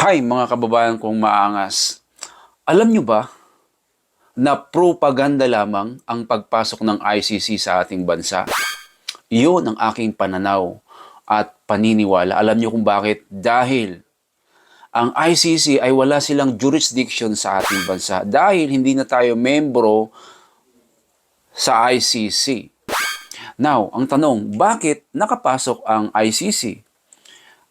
Hi mga kababayan kong maangas. Alam nyo ba na propaganda lamang ang pagpasok ng ICC sa ating bansa? Iyon ang aking pananaw at paniniwala. Alam nyo kung bakit? Dahil ang ICC ay wala silang jurisdiction sa ating bansa dahil hindi na tayo membro sa ICC. Now, ang tanong, bakit nakapasok ang ICC?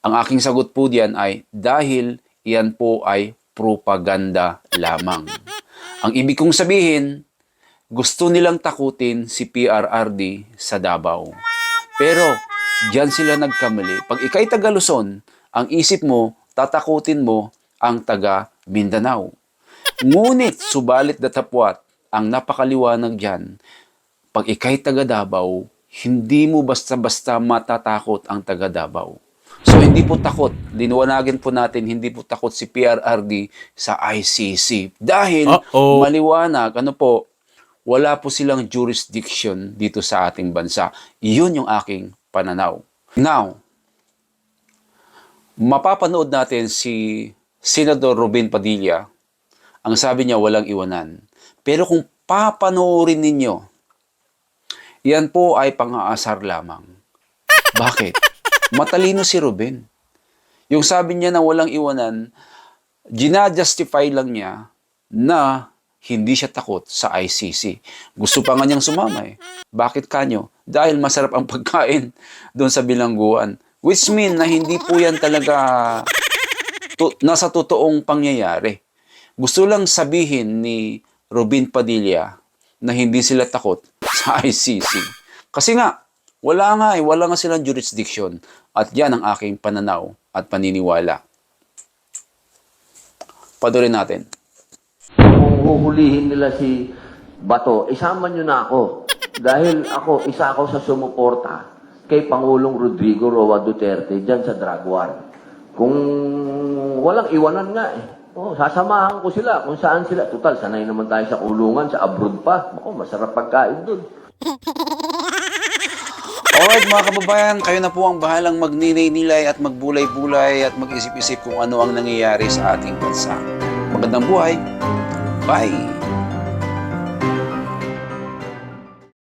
Ang aking sagot po diyan ay dahil iyan po ay propaganda lamang. Ang ibig kong sabihin, gusto nilang takutin si PRRD sa Davao. Pero diyan sila nagkamali. Pag ikay taga Luzon, ang isip mo, tatakutin mo ang taga Mindanao. Ngunit subalit datapwat, ang napakaliwanag diyan, pag ikay taga Davao, hindi mo basta-basta matatakot ang taga Davao. So, hindi po takot. Liwanagin po natin, hindi po takot si PRRD sa ICC. Dahil maliwanag, wala po silang jurisdiction dito sa ating bansa. Iyon yung aking pananaw. Now, mapapanood natin si Senador Robin Padilla. Ang sabi niya, walang iwanan. Pero kung papanoorin ninyo, yan po ay pang-aasar lamang. Bakit? Matalino si Robin. Yung sabi niya na walang iwanan, gina-justify lang niya na hindi siya takot sa ICC. Gusto pa nga niyang sumama eh. Bakit kanyo? Dahil masarap ang pagkain doon sa bilangguan. Which mean na hindi po yan talaga nasa totoong pangyayari. Gusto lang sabihin ni Robin Padilla na hindi sila takot sa ICC. Kasi nga, wala nga silang jurisdiction at yan ang aking pananaw at paniniwala. Padurin natin. Kung huhulihin nila si Bato, isama nyo na ako. Dahil isa ako sa sumuporta kay Pangulong Rodrigo Roa Duterte dyan sa drug war. Kung walang iwanan nga eh. Sasamahan ko sila kung saan sila. Total, sanay naman tayo sa kulungan, sa abroad pa. Masarap pagkain dun. Alright mga kababayan, kayo na po ang bahalang magninay-nilay at magbulay-bulay at mag-isip-isip kung ano ang nangyayari sa ating bansa. Magandang buhay! Bye!